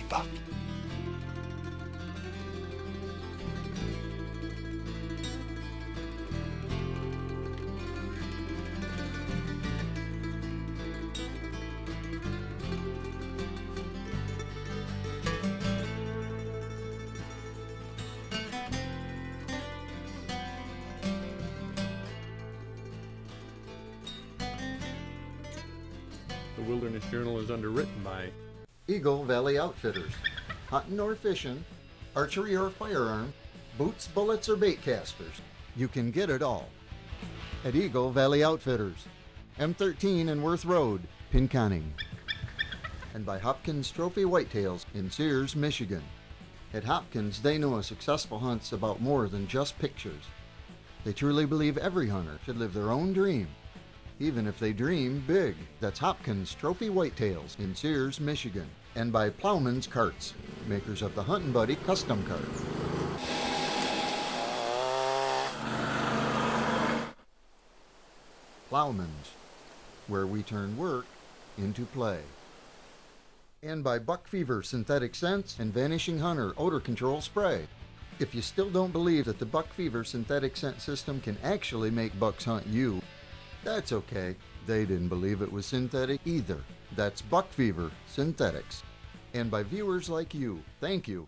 buck. The Wilderness Journal is underwritten by Eagle Valley Outfitters. Hunting or fishing, archery or firearm, boots, bullets, or bait casters. You can get it all at Eagle Valley Outfitters, M13 and Worth Road, Pinconning. And by Hopkins Trophy Whitetails in Sears, Michigan. At Hopkins, they know a successful hunt's about more than just pictures. They truly believe every hunter should live their own dream, even if they dream big. That's Hopkins Trophy Whitetails in Sears, Michigan. And by Plowman's Carts, makers of the Huntin' Buddy custom cart. Plowman's, where we turn work into play. And by Buck Fever Synthetic Scents and Vanishing Hunter Odor Control Spray. If you still don't believe that the Buck Fever Synthetic Scent System can actually make bucks hunt you, that's okay. They didn't believe it was synthetic either. That's Buck Fever Synthetics. And by viewers like you, thank you.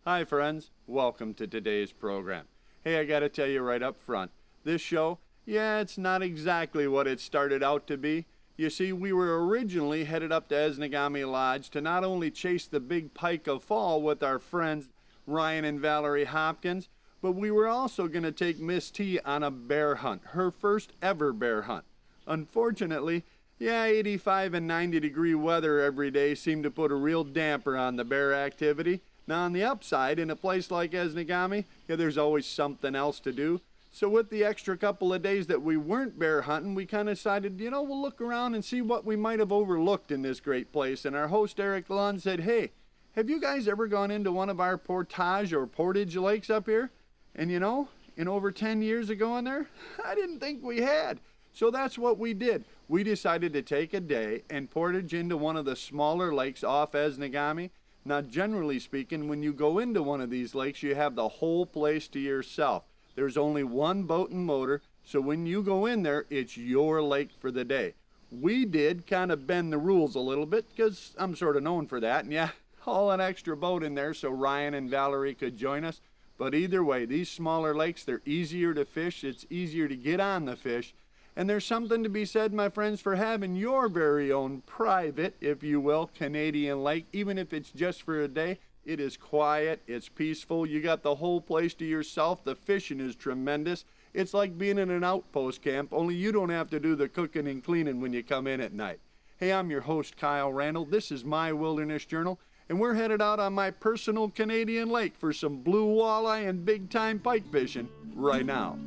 Hi friends, welcome to today's program. Hey, I gotta tell you right up front, this show, it's not exactly what it started out to be. You see, we were originally headed up to Esnagami Lodge to not only chase the big pike of fall with our friends Ryan and Valerie Hopkins, but we were also going to take Miss T on a bear hunt, her first ever bear hunt. Unfortunately, 85 and 90 degree weather every day seemed to put a real damper on the bear activity. Now on the upside, in a place like Esnagami, there's always something else to do. So with the extra couple of days that we weren't bear hunting, we kind of decided, we'll look around and see what we might have overlooked in this great place. And our host Eric Lund said, hey, have you guys ever gone into one of our portage or portage lakes up here? And in over 10 years of going there, I didn't think we had. So that's what we did. We decided to take a day and portage into one of the smaller lakes off Esnagami. Now, generally speaking, when you go into one of these lakes, you have the whole place to yourself. There's only one boat and motor, so when you go in there, it's your lake for the day. We did kind of bend the rules a little bit, because I'm sort of known for that, and haul an extra boat in there so Ryan and Valerie could join us. But either way, these smaller lakes, they're easier to fish, it's easier to get on the fish, and there's something to be said, my friends, for having your very own private, if you will, Canadian lake, even if it's just for a day. It is quiet, it's peaceful, you got the whole place to yourself, the fishing is tremendous. It's like being in an outpost camp, only you don't have to do the cooking and cleaning when you come in at night. Hey, I'm your host, Kyle Randall. This is my Wilderness Journal, and we're headed out on my personal Canadian lake for some blue walleye and big-time pike fishing right now.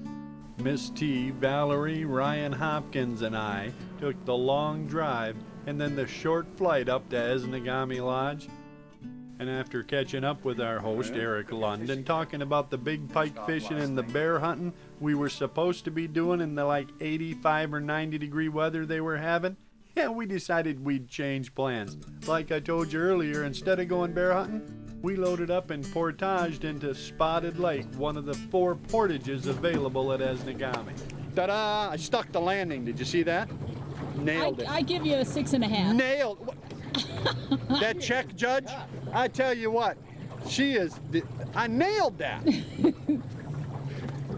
Miss T, Valerie, Ryan Hopkins, and I took the long drive and then the short flight up to Esnagami Lodge. And after catching up with our host, Eric Lund, and talking about the big pike fishing and the bear hunting we were supposed to be doing in the 85 or 90 degree weather they were having, we decided we'd change plans. Like I told you earlier, instead of going bear hunting, we loaded up and portaged into Spotted Lake, one of the 4 portages available at Esnagami. Ta-da! I stuck the landing. Did you see that? Nailed it. I give you a 6.5. Nailed. That check, Judge? I tell you what, I nailed that.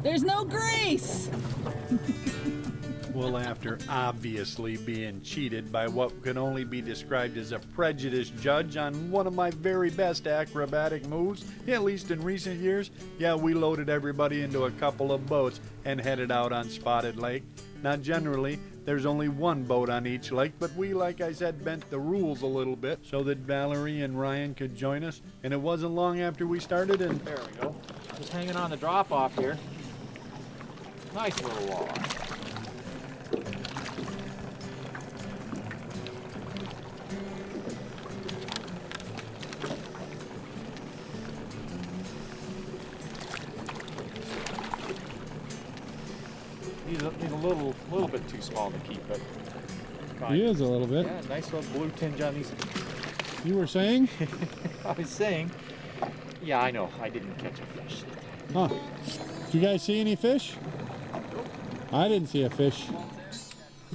There's no grace. Well, after obviously being cheated by what can only be described as a prejudiced judge on one of my very best acrobatic moves, at least in recent years, we loaded everybody into a couple of boats and headed out on Spotted Lake. Now, generally, there's only one boat on each lake, but we, like I said, bent the rules a little bit so that Valerie and Ryan could join us, and it wasn't long after we started, and There we go. Just hanging on the drop-off here. Nice little walleye. He's a little bit too small to keep, but fine. He is a little bit. Yeah, nice little blue tinge on these. You were saying? I was saying, yeah, I know, I didn't catch a fish. Huh. Did you guys see any fish? I didn't see a fish.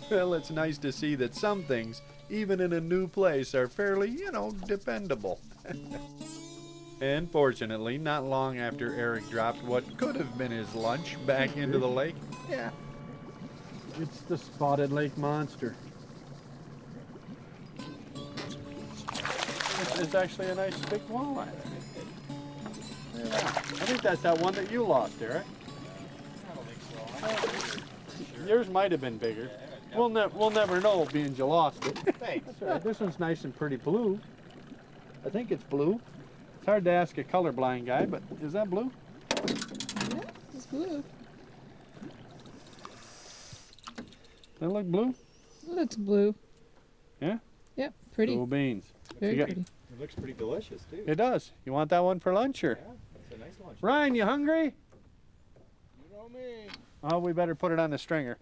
Well, it's nice to see that some things, even in a new place, are fairly, dependable. And fortunately, not long after Eric dropped what could have been his lunch back into the lake, It's the spotted lake monster. It's actually a nice big walleye. Look at that. I think that's that one that you lost, Eric. I don't think so. Yours might have been bigger. We'll never know, being you lost it. Thanks. That's all right. This one's nice and pretty blue. I think it's blue. It's hard to ask a colorblind guy, but is that blue? Yeah, it's blue. Does it look blue? It looks blue. Yeah? Yep, pretty. Blue beans. Very You got- pretty. It looks pretty delicious, too. It does. You want that one for lunch, or? Yeah, it's a nice lunch. Ryan, you hungry? You know me. Oh, we better put it on the stringer.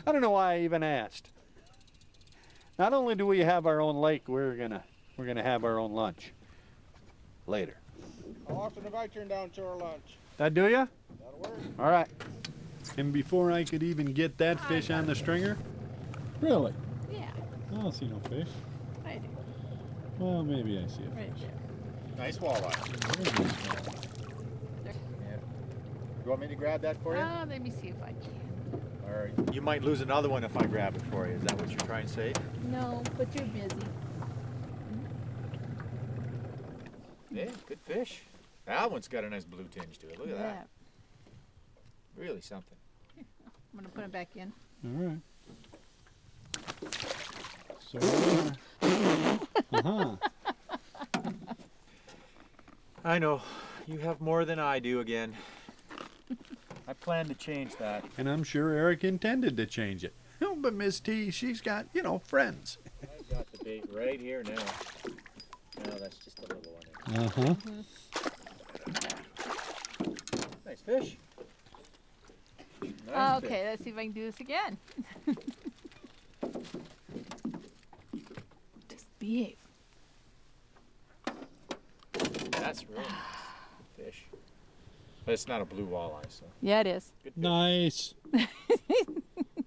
I don't know why I even asked. Not only do we have our own lake, we're gonna have our own lunch later. How often have I turned down chore lunch? That do ya? That'll work. All right. and before I could even get that fish on the stringer, Really? Yeah, I don't see no fish. I do. Well, maybe I see a Right there. Nice walleye. You want me to grab that for you? Let me see if I can. Or you might lose another one if I grab it for you. Is that what you're trying to say? No, but you're busy. Yeah, good fish. That one's got a nice blue tinge to it. Look at that. Really something. I'm gonna put it back in. All right. So, uh-huh. I know. You have more than I do again. I plan to change that. and I'm sure Eric intended to change it. No, but Miss T, she's got, friends. I've got the bait right here now. No, that's just a little one. Uh-huh. Nice fish. Nice Okay, let's see if I can do this again. Just behave. That's really nice fish. But it's not a blue walleye, so Yeah, it is. good fish. Nice.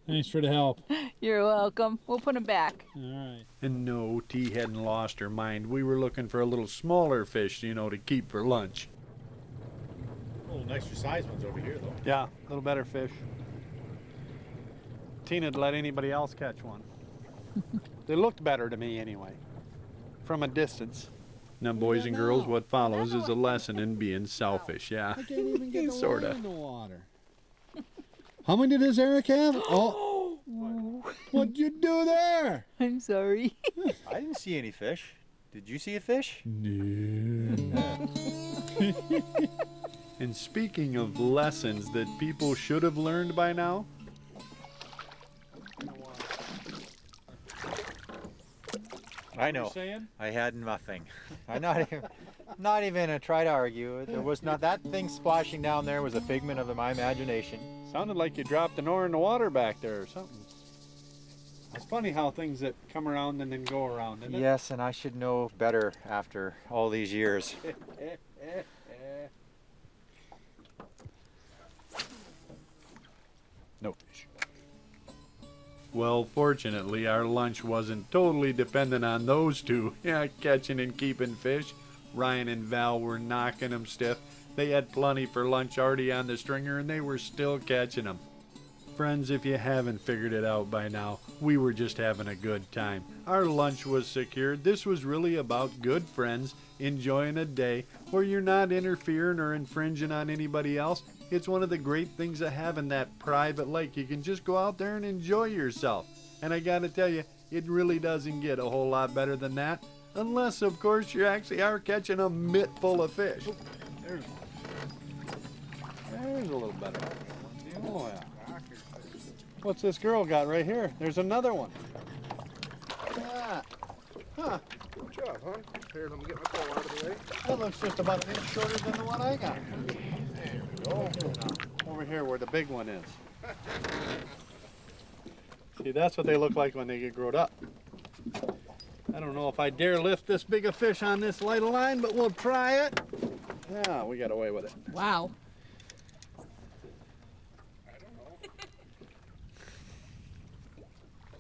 Thanks for the help. You're welcome. We'll put him back. All right. And no, T hadn't lost her mind. We were looking for a little smaller fish, to keep for lunch. Little nicer size ones over here, though. Yeah, a little better fish. Tina'd let anybody else catch one. They looked better to me anyway, from a distance. Now, boys and girls, what follows is a lesson in being selfish, yeah. I can't even get the Sorta. line in the water. How many does Eric have? Oh, what'd you do there? I'm sorry. I didn't see any fish. Did you see a fish? No. And speaking of lessons that people should have learned by now, I know. Saying? I had nothing. I'm not even gonna try to argue. There was not that thing splashing down there was a figment of my imagination. Sounded like you dropped an oar in the water back there or something. It's funny how things that come around and then go around, isn't it? Yes, and I should know better after all these years. No fish. well, fortunately, our lunch wasn't totally dependent on those two, catching and keeping fish. Ryan and Val were knocking them stiff. They had plenty for lunch already on the stringer, and they were still catching them. Friends, if you haven't figured it out by now, we were just having a good time. Our lunch was secured. This was really about good friends enjoying a day where you're not interfering or infringing on anybody else. It's one of the great things of having that private lake. You can just go out there and enjoy yourself. And I gotta tell you, it really doesn't get a whole lot better than that. Unless, of course, you actually are catching a mitt full of fish. There's a little better. Oh, yeah. What's this girl got right here? There's another one. Yeah. Huh. Good job, huh? Here, let me get my pole out of the way. That looks just about an inch shorter than the one I got. Over here where the big one is. See, that's what they look like when they get grown up. I don't know if I dare lift this big a fish on this light of line, but we'll try it. Yeah, we got away with it. Wow.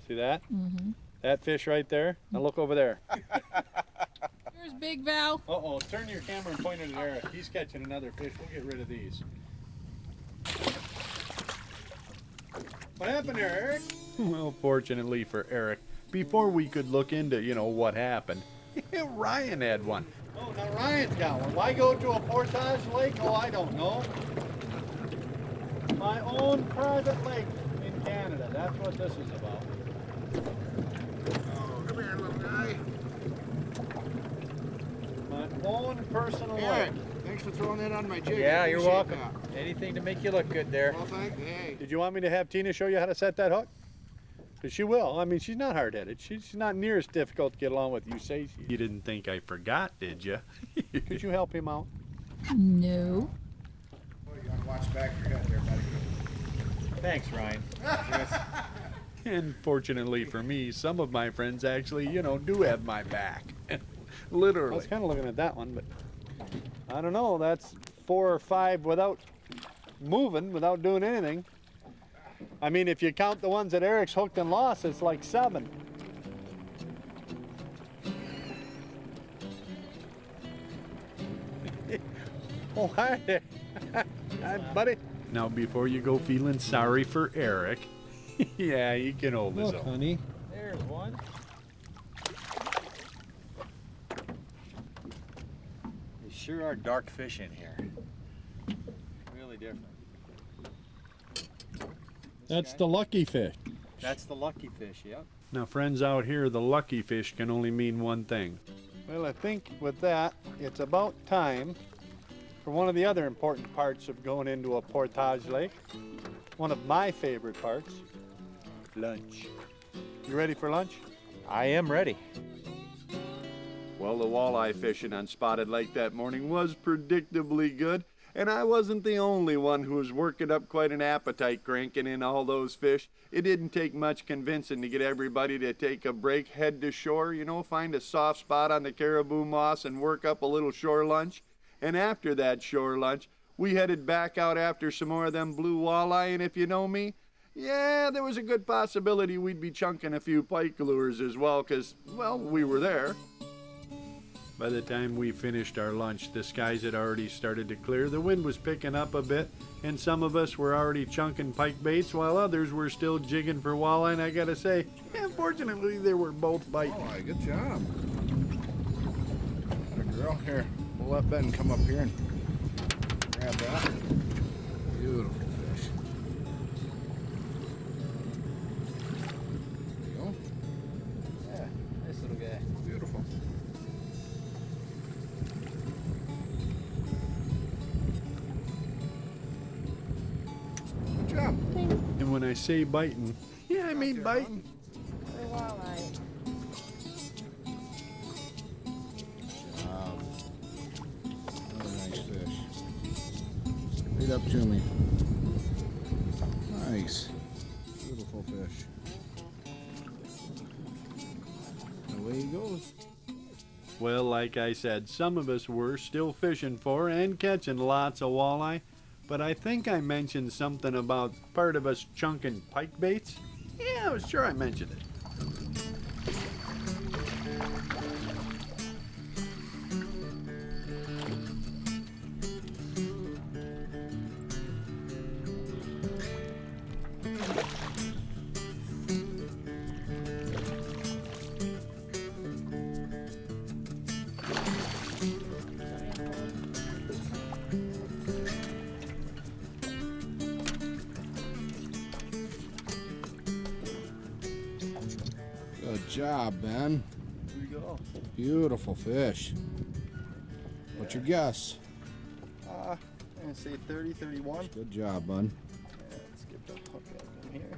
See that? Mm-hmm. That fish right there? Now look over there. Here's Big Val. Uh-oh, turn your camera and point it at Eric. He's catching another fish. We'll get rid of these. What happened there, Eric? Well, fortunately for Eric, before we could look into, what happened, Ryan had one. Oh, now Ryan's got one. Why go to a portage lake? Oh, I don't know. My own private lake in Canada. That's what this is about. Oh, come here, little guy. My own personal Eric, lake. thanks for throwing that on my jig. Yeah, I you're appreciate welcome. that. Anything to make you look good there. Well, hey. Did you want me to have Tina show you how to set that hook? Because she will. I mean, she's not hard-headed. She's not near as difficult to get along with. You say she. You didn't think I forgot, did you? Could you help him out? No. Oh, you gotta watch back your head there, buddy. Thanks, Ryan. And fortunately for me, some of my friends actually, do have my back. Literally. I was kind of looking at that one, but I don't know. That's 4 or 5 without moving, without doing anything. I mean, if you count the ones that Eric's hooked and lost, it's like 7. Oh, hi there. Hi, buddy. Now, before you go feeling sorry for Eric, yeah, he can hold his own. honey. There's one. They sure are dark fish in here. Really different. That's the lucky fish. That's the lucky fish, yep. Now, friends out here, the lucky fish can only mean one thing. Well, I think with that, it's about time for one of the other important parts of going into a portage lake. One of my favorite parts, lunch. You ready for lunch? I am ready. Well, the walleye fishing on Spotted Lake that morning was predictably good, and I wasn't the only one who was working up quite an appetite cranking in all those fish. It didn't take much convincing to get everybody to take a break, head to shore, find a soft spot on the caribou moss and work up a little shore lunch. And after that shore lunch, we headed back out after some more of them blue walleye, and if you know me, yeah, there was a good possibility we'd be chunking a few pike lures as well, 'cause, well, we were there. By the time we finished our lunch, the skies had already started to clear, the wind was picking up a bit, and some of us were already chunking pike baits, while others were still jigging for walleye, and I gotta say, fortunately, they were both biting. All right, good job. Atta girl, here. We'll let Ben come up here and grab that. Beautiful fish. There you go. Yeah, nice little guy. Beautiful. Good job. And when I say biting, yeah, I mean biting. Another nice fish. Right up to me. Nice. Beautiful fish. Away he goes. Well, like I said, some of us were still fishing for and catching lots of walleye, but I think I mentioned something about part of us chunking pike baits. Yeah, I was sure I mentioned it. Good job, Ben. Here we go. Beautiful fish. What's your guess? I'm gonna say 30, 31. Good job, bud. Yeah, let's get the hook out in here.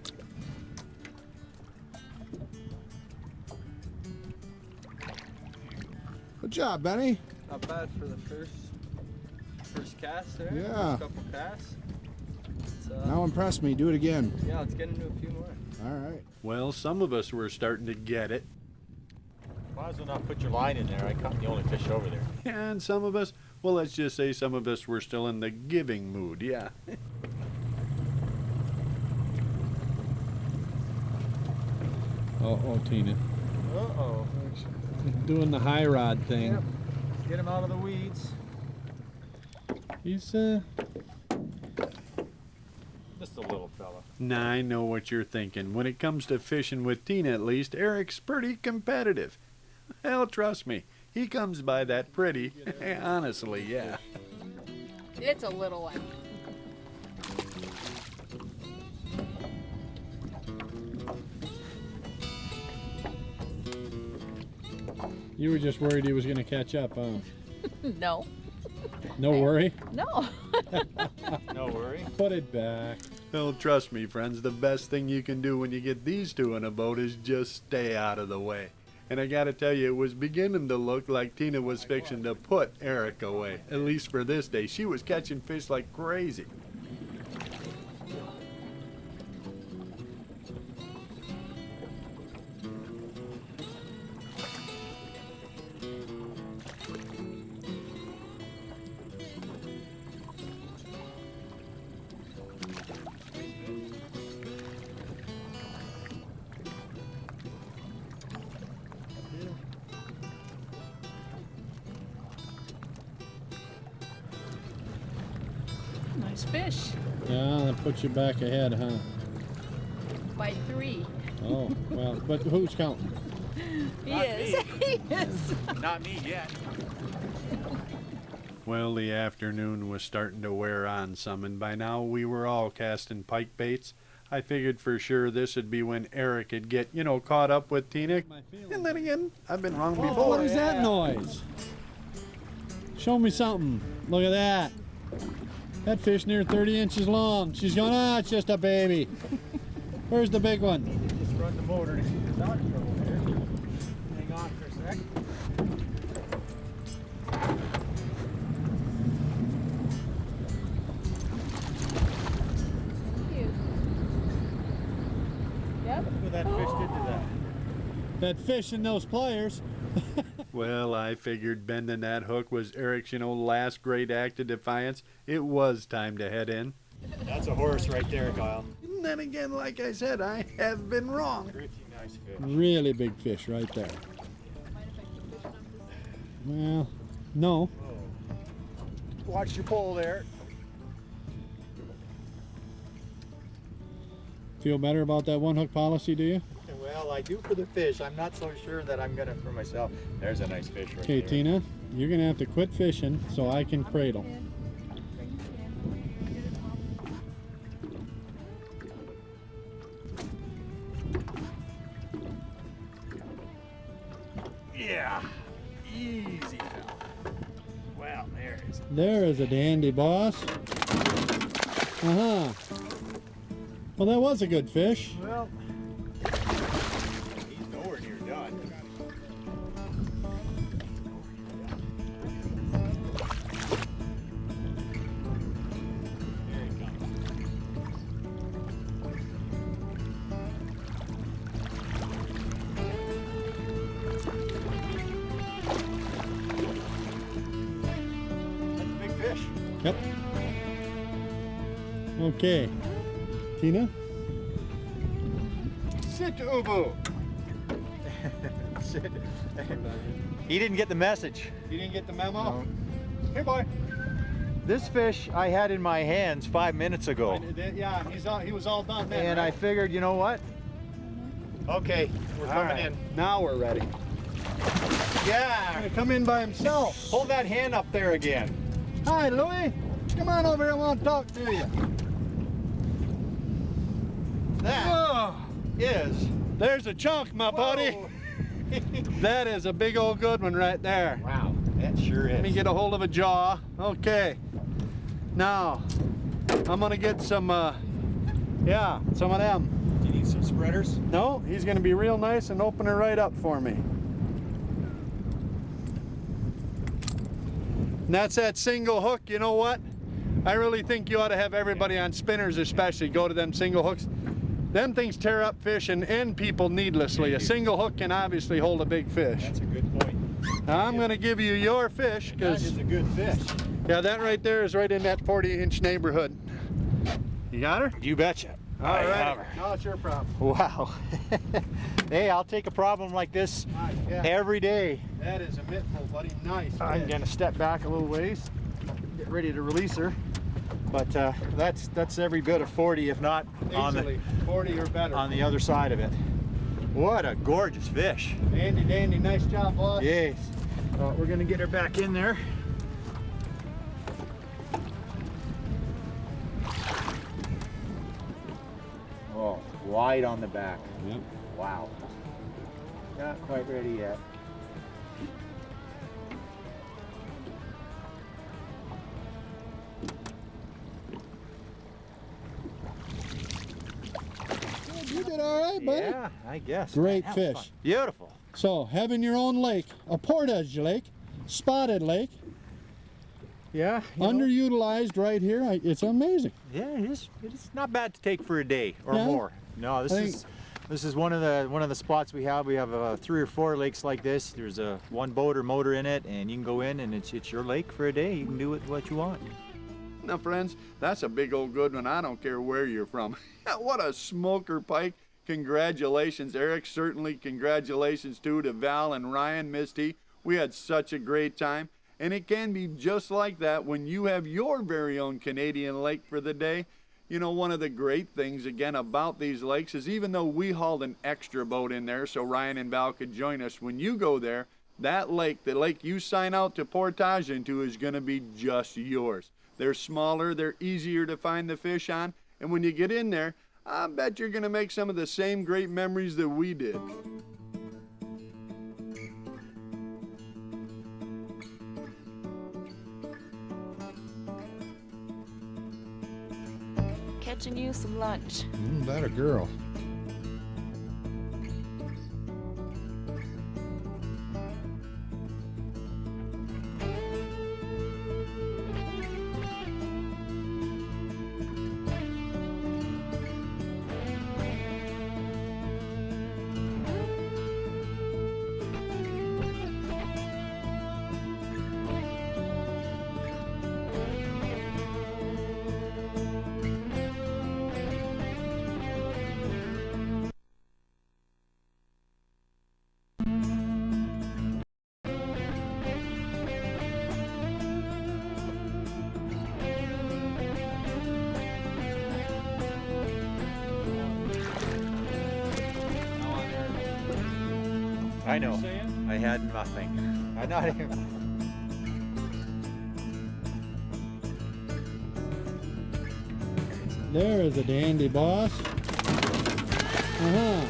Good job, Benny. Not bad for the first cast there. Yeah. First couple casts. It's, Now impress me. Do it again. yeah, let's get into a few more. All right. Well, some of us were starting to get it. Might as well not put your line in there. I caught the only fish over there. And some of us, well, let's just say some of us were still in the giving mood, yeah. Oh, Tina. Uh-oh. Doing the high rod thing. Yep. Get him out of the weeds. He's Just a little fella. Nah, I know what you're thinking. When it comes to fishing with Tina, at least, Eric's pretty competitive. Hell, trust me, he comes by that pretty. Honestly, yeah. It's a little one. You were just worried he was going to catch up, huh? No. No worry. No. No worry. Put it back. Hell, trust me, friends, the best thing you can do when you get these two in a boat is just stay out of the way. And I gotta tell you, it was beginning to look like Tina was fixing to put Eric away. At least for this day. She was catching fish like crazy. Nice fish. Yeah, that puts you back ahead, huh? By 3. Oh, well, but who's counting? He is. He is. Not me yet. Well, the afternoon was starting to wear on some, and by now we were all casting pike baits. I figured for sure this would be when Eric would get, caught up with Tina. And then again, I've been wrong before. What is that noise? Show me something. Look at that. That fish near 30 inches long. She's going, it's just a baby. Where's the big one? Just run the motor to keep the dog trouble here. Hang on for a sec. Yep. Look what that fish did to that. That fish and those pliers. Well, I figured bending that hook was Eric's, last great act of defiance. It was time to head in. That's a horse right there, Kyle. And then again, like I said, I have been wrong. Pretty nice fish. Really big fish right there. Well, no. Watch your pole there. Feel better about that one hook policy, do you? Well, I do for the fish. I'm not so sure that I'm gonna for myself. There's a nice fish right Okay, there. Tina, you're gonna have to quit fishing so I can cradle. Yeah. Easy, fella. Well, there it is. There is a dandy, boss. Uh-huh. Well, that was a good fish. Well, he's nowhere near done. There he comes. That's a big fish. Yep. Okay. Tina? Sit, Ubu. Sit. He didn't get the message. You didn't get the memo? No. Here, boy. This fish I had in my hands 5 minutes ago. Yeah, he was all done then, And I figured, you know what? Okay, we're coming in. Now we're ready. Yeah. Gonna come in by himself. Hold that hand up there again. Hi, Louie. Come on over here. I want to talk to you. That is. There's a chunk, my buddy. Whoa. That is a big old good one right there. Wow, that sure is. Let me get a hold of a jaw. Okay. Now, I'm gonna get some, some of them. Do you need some spreaders? No, he's gonna be real nice and open her right up for me. And that's that single hook. You know what? I really think you ought to have everybody on spinners especially go to them single hooks. Them things tear up fish and end people needlessly. A single hook can obviously hold a big fish. That's a good point. Now I'm going to give you your fish That because is a good fish. yeah, that right there is right in that 40-inch neighborhood. You got her? You betcha. All I right. have her. Now it's your problem. Wow. Hey, I'll take a problem like this Yeah. every day. That is a mittful, buddy. Nice. I'm gonna step back a little ways, get ready to release her. But that's every bit of 40, if not on Easily 40 or better. the other side of it. What a gorgeous fish. Dandy, dandy. Nice job, boss. Yes. We're gonna get her back in there. Oh, wide on the back. Yep. Wow. Not quite ready yet. You did all right, buddy. Yeah, I guess. Great Man, that was fish. fun. Beautiful. So, having your own lake, a portage lake, spotted lake, Yeah. you know, underutilized right here. It's amazing. yeah, it is. It is not bad to take for a day or Yeah. more. No, this is one of the spots we have. We have 3 or 4 lakes like this. There's a one boat or motor in it, and you can go in and it's your lake for a day. You can do it what you want. Now, friends, that's a big old good one. I don't care where you're from. What a smoker pike. Congratulations, Eric. Certainly congratulations, too, to Val and Ryan, Misty. We had such a great time. And it can be just like that when you have your very own Canadian lake for the day. You know, one of the great things, again, about these lakes is even though we hauled an extra boat in there so Ryan and Val could join us, when you go there, that lake, the lake you sign out to portage into, is going to be just yours. They're smaller, they're easier to find the fish on, and when you get in there, I bet you're going to make some of the same great memories that we did. Catching you some lunch. That a girl. I know. I had nothing. I'm not even. There is a dandy, boss. Uh-huh.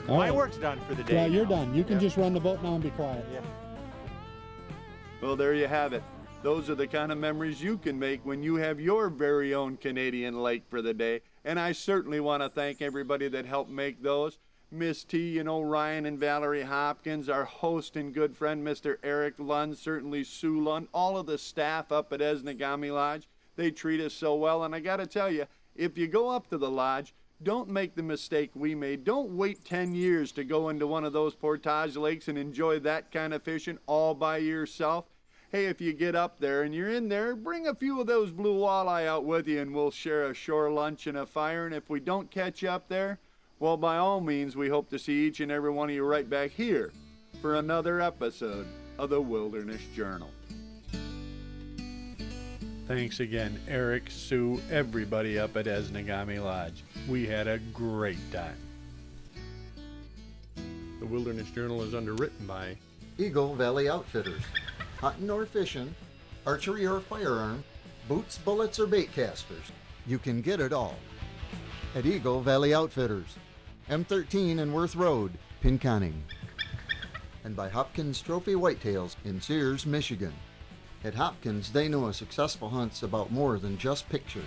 All My right. work's done for the day. Yeah, you're now. done. You can Yeah. just run the boat now and be quiet. Yeah. Well, there you have it. Those are the kind of memories you can make when you have your very own Canadian lake for the day. And I certainly want to thank everybody that helped make those. Miss T, you know, Ryan and Valerie Hopkins, our host and good friend, Mr. Eric Lund, certainly Sue Lund, all of the staff up at Esnagami Lodge. They treat us so well. And I got to tell you, if you go up to the lodge, don't make the mistake we made. Don't wait 10 years to go into one of those portage lakes and enjoy that kind of fishing all by yourself. Hey, if you get up there and you're in there, bring a few of those blue walleye out with you and we'll share a shore lunch and a fire. And if we don't catch you up there, well, by all means, we hope to see each and every one of you right back here for another episode of the Wilderness Journal. Thanks again, Eric, Sue, everybody up at Esnagami Lodge. We had a great time. The Wilderness Journal is underwritten by Eagle Valley Outfitters. Hunting or fishing, archery or firearm, boots, bullets, or bait casters. You can get it all at Eagle Valley Outfitters, M13 and Worth Road, Pinconning. And by Hopkins Trophy Whitetails in Sears, Michigan. At Hopkins, they know a successful hunt's about more than just pictures.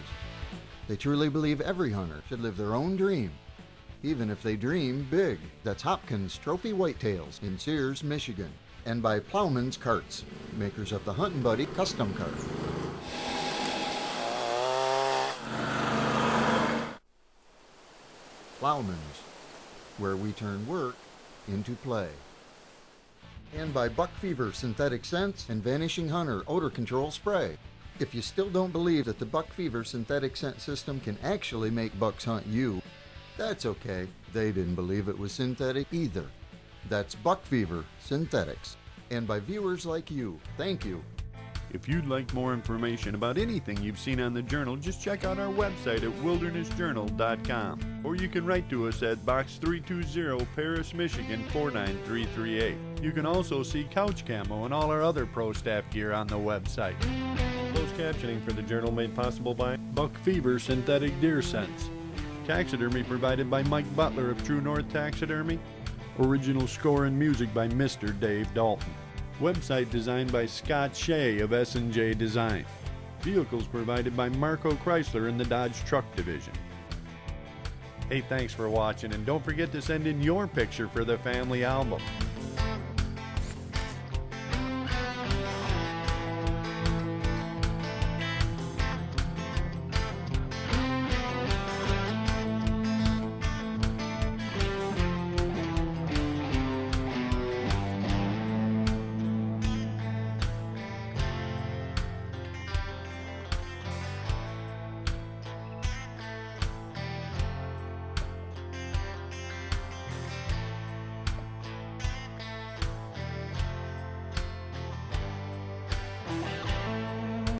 They truly believe every hunter should live their own dream, even if they dream big. That's Hopkins Trophy Whitetails in Sears, Michigan. And by Plowman's Carts, makers of the Huntin' Buddy custom cart. Plowman's, where we turn work into play. And by Buck Fever Synthetic Scents and Vanishing Hunter Odor Control Spray. If you still don't believe that the Buck Fever Synthetic Scent System can actually make bucks hunt you, that's okay. They didn't believe it was synthetic either. That's Buck Fever Synthetics. And by viewers like you, thank you. If you'd like more information about anything you've seen on the journal, just check out our website at wildernessjournal.com. Or you can write to us at Box 320, Paris, Michigan 49338. You can also see couch camo and all our other pro staff gear on the website. Closed captioning for the journal made possible by Buck Fever Synthetic Deer Scents. Taxidermy provided by Mike Butler of True North Taxidermy. Original score and music by Mr. Dave Dalton. Website designed by Scott Shea of S&J Design. Vehicles provided by Marco Chrysler in the Dodge Truck Division. Hey, thanks for watching, and don't forget to send in your picture for the family album.